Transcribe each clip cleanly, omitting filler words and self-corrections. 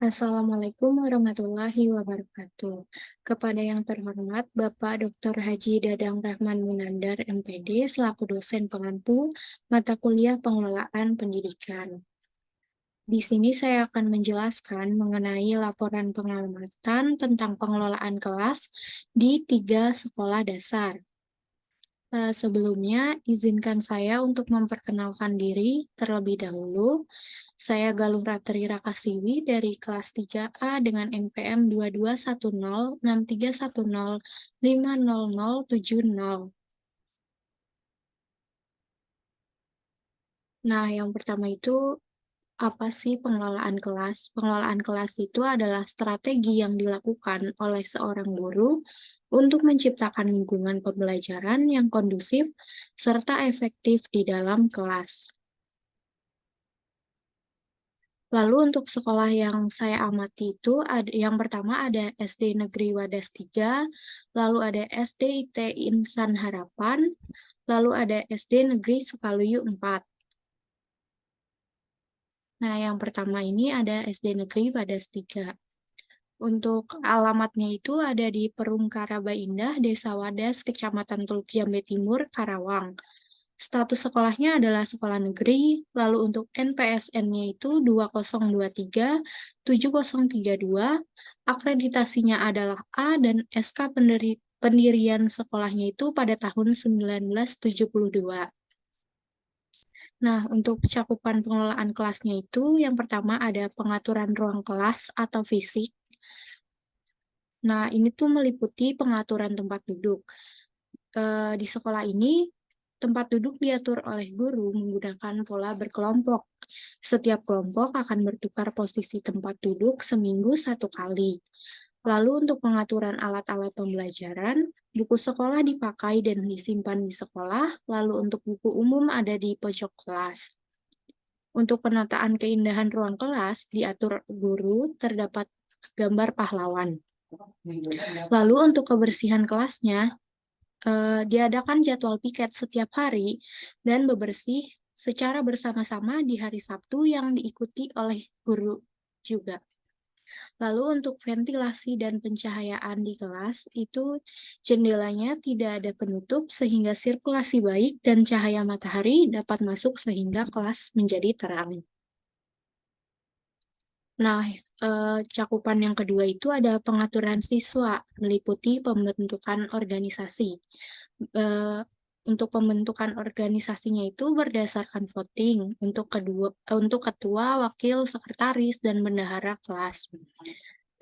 Assalamualaikum warahmatullahi wabarakatuh. Kepada yang terhormat Bapak Dr. Haji Dadang Rahman Munandar, MPD, selaku dosen pengampu mata kuliah pengelolaan pendidikan. Di sini saya akan menjelaskan mengenai laporan pengamatan tentang pengelolaan kelas di 3 sekolah dasar. Sebelumnya, izinkan saya untuk memperkenalkan diri terlebih dahulu. Saya Galuh Ratri Rakasiwi dari kelas 3A dengan NPM 221063105070. Nah, yang pertama itu apa sih pengelolaan kelas? Pengelolaan kelas itu adalah strategi yang dilakukan oleh seorang guru untuk menciptakan lingkungan pembelajaran yang kondusif serta efektif di dalam kelas. Lalu untuk sekolah yang saya amati itu yang pertama ada SD Negeri Wadas 3, lalu ada SD IT Insan Harapan, lalu ada SD Negeri Sukaluyu 4. Nah, yang pertama ini ada SD Negeri Wadas 3. Untuk alamatnya itu ada di Perum Karaba Indah, Desa Wadas, Kecamatan Teluk Jambe Timur, Karawang. Status sekolahnya adalah sekolah negeri, lalu untuk NPSN-nya itu 2023-7032, akreditasinya adalah A dan SK pendirian sekolahnya itu pada tahun 1972. Nah, untuk cakupan pengelolaan kelasnya itu yang pertama ada pengaturan ruang kelas atau fisik. Nah, ini tuh meliputi pengaturan tempat duduk. Di sekolah ini, tempat duduk diatur oleh guru menggunakan pola berkelompok. Setiap kelompok akan bertukar posisi tempat duduk seminggu 1 kali. Lalu untuk pengaturan alat-alat pembelajaran, buku sekolah dipakai dan disimpan di sekolah, lalu untuk buku umum ada di pojok kelas. Untuk penataan keindahan ruang kelas, diatur guru, terdapat gambar pahlawan. Lalu untuk kebersihan kelasnya, diadakan jadwal piket setiap hari dan bebersih secara bersama-sama di hari Sabtu yang diikuti oleh guru juga. Lalu untuk ventilasi dan pencahayaan di kelas itu jendelanya tidak ada penutup sehingga sirkulasi baik dan cahaya matahari dapat masuk sehingga kelas menjadi terang. Nah, cakupan yang kedua itu ada pengaturan siswa, meliputi pembentukan organisasi. Eh, untuk pembentukan organisasinya itu berdasarkan voting untuk ketua, wakil, sekretaris, dan bendahara kelas.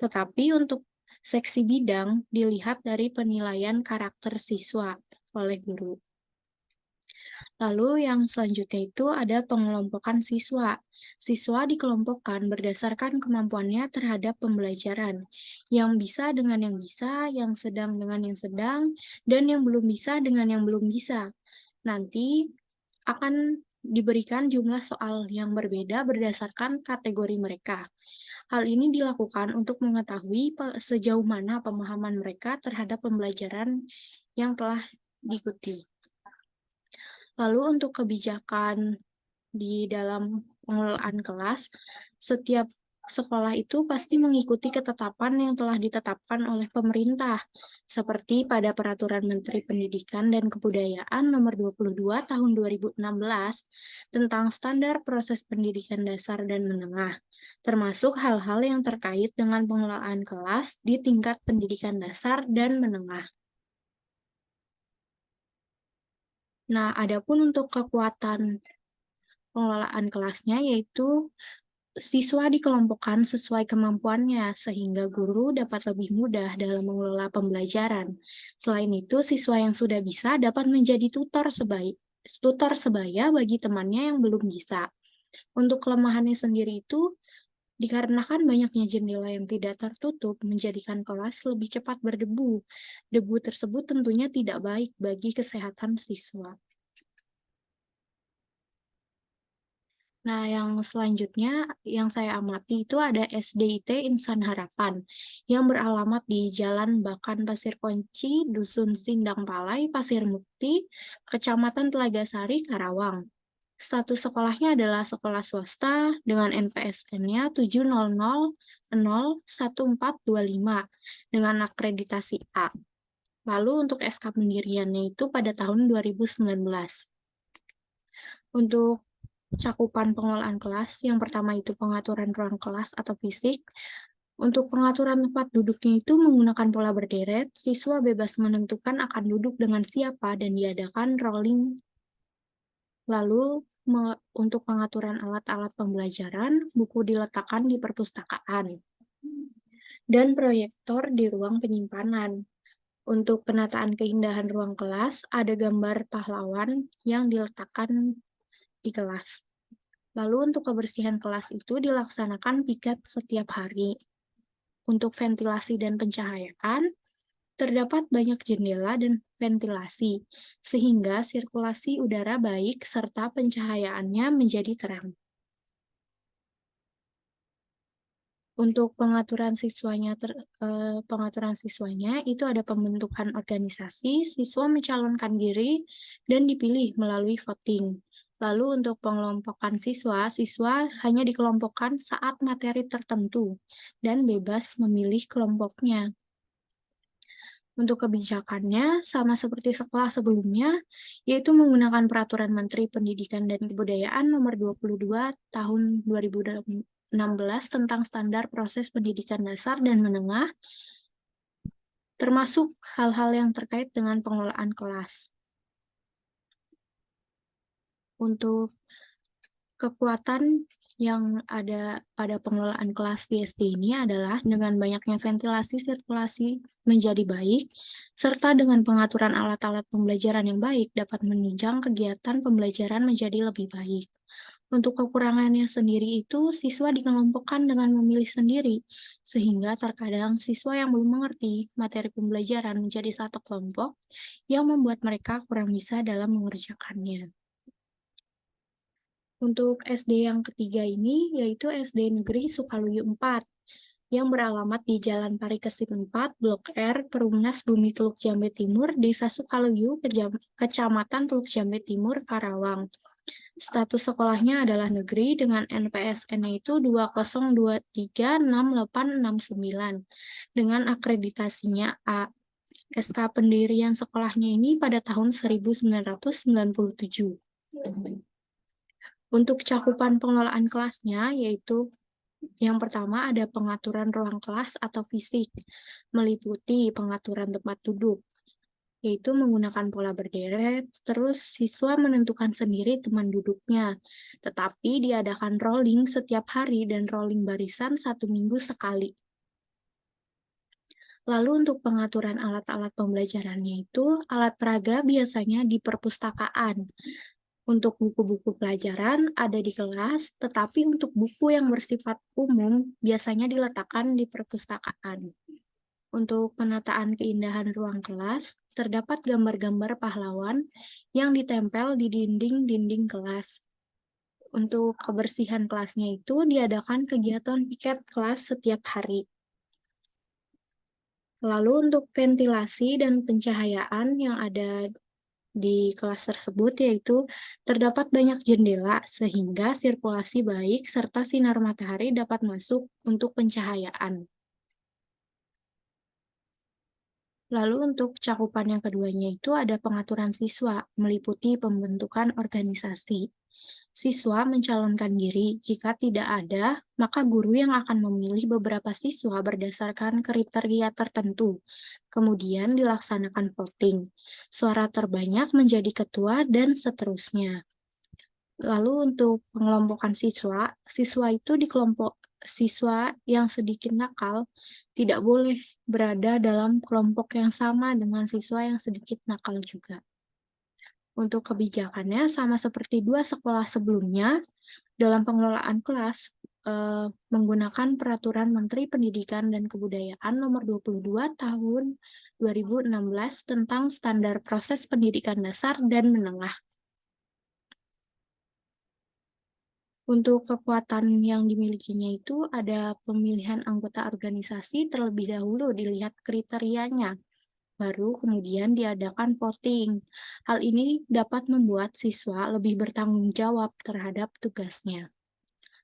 Tetapi untuk seksi bidang dilihat dari penilaian karakter siswa oleh guru. Lalu yang selanjutnya itu ada pengelompokan siswa. Siswa dikelompokkan berdasarkan kemampuannya terhadap pembelajaran. Yang bisa dengan yang bisa, yang sedang dengan yang sedang, dan yang belum bisa dengan yang belum bisa. Nanti akan diberikan jumlah soal yang berbeda berdasarkan kategori mereka. Hal ini dilakukan untuk mengetahui sejauh mana pemahaman mereka terhadap pembelajaran yang telah diikuti. Lalu untuk kebijakan di dalam pengelolaan kelas, setiap sekolah itu pasti mengikuti ketetapan yang telah ditetapkan oleh pemerintah, seperti pada Peraturan Menteri Pendidikan dan Kebudayaan Nomor 22 Tahun 2016 tentang standar proses pendidikan dasar dan menengah, termasuk hal-hal yang terkait dengan pengelolaan kelas di tingkat pendidikan dasar dan menengah. Nah, adapun untuk kekuatan pengelolaan kelasnya yaitu siswa dikelompokkan sesuai kemampuannya sehingga guru dapat lebih mudah dalam mengelola pembelajaran. Selain itu, siswa yang sudah bisa dapat menjadi tutor sebaya bagi temannya yang belum bisa. Untuk kelemahannya sendiri itu dikarenakan banyaknya jendela yang tidak tertutup menjadikan kelas lebih cepat berdebu. Debu tersebut tentunya tidak baik bagi kesehatan siswa. Nah, yang selanjutnya yang saya amati itu ada SDIT Insan Harapan yang beralamat di Jalan Bakan Pasir Kunci, Dusun Sindang Palai, Pasir Mukti, Kecamatan Telaga Sari, Karawang. Status sekolahnya adalah sekolah swasta dengan NPSN-nya 01425 dengan akreditasi A. Lalu untuk SK pendiriannya itu pada tahun 2019. Untuk cakupan pengelolaan kelas, yang pertama itu pengaturan ruang kelas atau fisik. Untuk pengaturan tempat duduknya itu menggunakan pola berderet, siswa bebas menentukan akan duduk dengan siapa dan diadakan rolling. Lalu untuk pengaturan alat-alat pembelajaran, buku diletakkan di perpustakaan dan proyektor di ruang penyimpanan. Untuk penataan keindahan ruang kelas, ada gambar pahlawan yang diletakkan di kelas. Lalu untuk kebersihan kelas itu dilaksanakan piket setiap hari. Untuk ventilasi dan pencahayaan, terdapat banyak jendela dan ventilasi, sehingga sirkulasi udara baik serta pencahayaannya menjadi terang. Untuk pengaturan siswanya itu ada pembentukan organisasi, siswa mencalonkan diri dan dipilih melalui voting. Lalu untuk pengelompokan siswa, siswa hanya dikelompokkan saat materi tertentu dan bebas memilih kelompoknya. Untuk kebijakannya, sama seperti sekolah sebelumnya, yaitu menggunakan Peraturan Menteri Pendidikan dan Kebudayaan Nomor 22 Tahun 2016 tentang standar proses pendidikan dasar dan menengah, termasuk hal-hal yang terkait dengan pengelolaan kelas. Untuk kekuatan yang ada pada pengelolaan kelas di SD ini adalah dengan banyaknya ventilasi sirkulasi menjadi baik, serta dengan pengaturan alat-alat pembelajaran yang baik dapat menunjang kegiatan pembelajaran menjadi lebih baik. Untuk kekurangannya sendiri itu, siswa dikelompokkan dengan memilih sendiri, sehingga terkadang siswa yang belum mengerti materi pembelajaran menjadi satu kelompok yang membuat mereka kurang bisa dalam mengerjakannya. Untuk SD yang ketiga ini, yaitu SD Negeri Sukaluyu 4, yang beralamat di Jalan Parikesit 4, Blok R, Perumnas Bumi Teluk Jambe Timur, Desa Sukaluyu, Kecamatan Teluk Jambe Timur, Karawang. Status sekolahnya adalah negeri dengan NPSN-nya itu 20236869 dengan akreditasinya A. SK pendirian sekolahnya ini pada tahun 1997. Untuk cakupan pengelolaan kelasnya, yaitu yang pertama ada pengaturan ruang kelas atau fisik, meliputi pengaturan tempat duduk, yaitu menggunakan pola berderet, terus siswa menentukan sendiri teman duduknya, tetapi diadakan rolling setiap hari dan rolling barisan 1 minggu sekali. Lalu untuk pengaturan alat-alat pembelajarannya itu, alat peraga biasanya di perpustakaan. Untuk buku-buku pelajaran ada di kelas, tetapi untuk buku yang bersifat umum biasanya diletakkan di perpustakaan. Untuk penataan keindahan ruang kelas, terdapat gambar-gambar pahlawan yang ditempel di dinding-dinding kelas. Untuk kebersihan kelasnya itu diadakan kegiatan piket kelas setiap hari. Lalu untuk ventilasi dan pencahayaan yang ada di kelas tersebut yaitu terdapat banyak jendela sehingga sirkulasi baik serta sinar matahari dapat masuk untuk pencahayaan. Lalu untuk cakupan yang keduanya itu ada pengaturan siswa, meliputi pembentukan organisasi. Siswa mencalonkan diri, jika tidak ada, maka guru yang akan memilih beberapa siswa berdasarkan kriteria tertentu. Kemudian dilaksanakan voting. Suara terbanyak menjadi ketua dan seterusnya. Lalu untuk pengelompokan siswa, siswa yang sedikit nakal tidak boleh berada dalam kelompok yang sama dengan siswa yang sedikit nakal juga. Untuk kebijakannya sama seperti dua sekolah sebelumnya, dalam pengelolaan kelas menggunakan Peraturan Menteri Pendidikan dan Kebudayaan Nomor 22 Tahun 2016 tentang Standar Proses Pendidikan Dasar dan Menengah. Untuk kekuatan yang dimilikinya itu ada pemilihan anggota organisasi terlebih dahulu dilihat kriterianya. Baru kemudian diadakan voting. Hal ini dapat membuat siswa lebih bertanggung jawab terhadap tugasnya.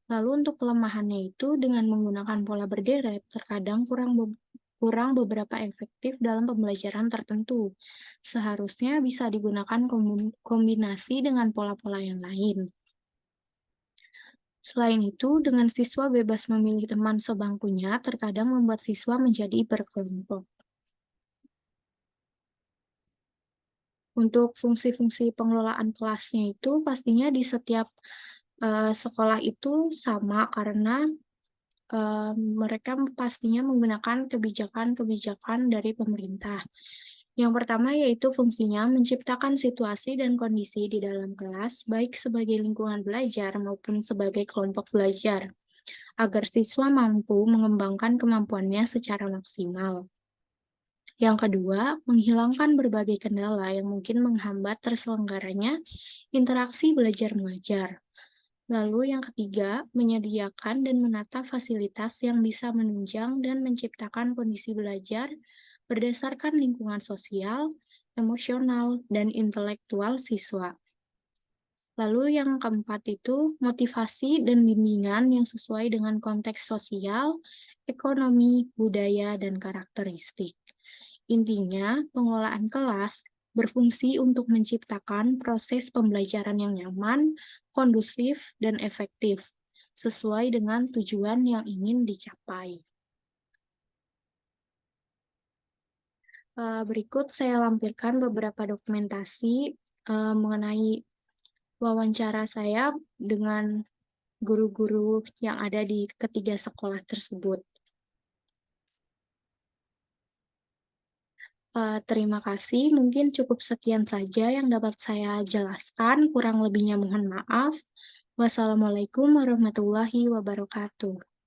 Lalu untuk kelemahannya itu dengan menggunakan pola berderet terkadang kurang beberapa efektif dalam pembelajaran tertentu. Seharusnya bisa digunakan kombinasi dengan pola-pola yang lain. Selain itu, dengan siswa bebas memilih teman sebangkunya terkadang membuat siswa menjadi berkelompok. Untuk fungsi-fungsi pengelolaan kelasnya itu pastinya di setiap sekolah itu sama karena mereka pastinya menggunakan kebijakan-kebijakan dari pemerintah. Yang pertama yaitu fungsinya menciptakan situasi dan kondisi di dalam kelas, baik sebagai lingkungan belajar maupun sebagai kelompok belajar, agar siswa mampu mengembangkan kemampuannya secara maksimal. Yang kedua, menghilangkan berbagai kendala yang mungkin menghambat terselenggaranya interaksi belajar mengajar. Lalu yang ketiga, menyediakan dan menata fasilitas yang bisa menunjang dan menciptakan kondisi belajar berdasarkan lingkungan sosial, emosional, dan intelektual siswa. Lalu yang keempat itu motivasi dan bimbingan yang sesuai dengan konteks sosial, ekonomi, budaya, dan karakteristik. Intinya, pengelolaan kelas berfungsi untuk menciptakan proses pembelajaran yang nyaman, kondusif, dan efektif, sesuai dengan tujuan yang ingin dicapai. Berikut saya lampirkan beberapa dokumentasi mengenai wawancara saya dengan guru-guru yang ada di ketiga sekolah tersebut. Terima kasih, mungkin cukup sekian saja yang dapat saya jelaskan, kurang lebihnya mohon maaf. Wassalamualaikum warahmatullahi wabarakatuh.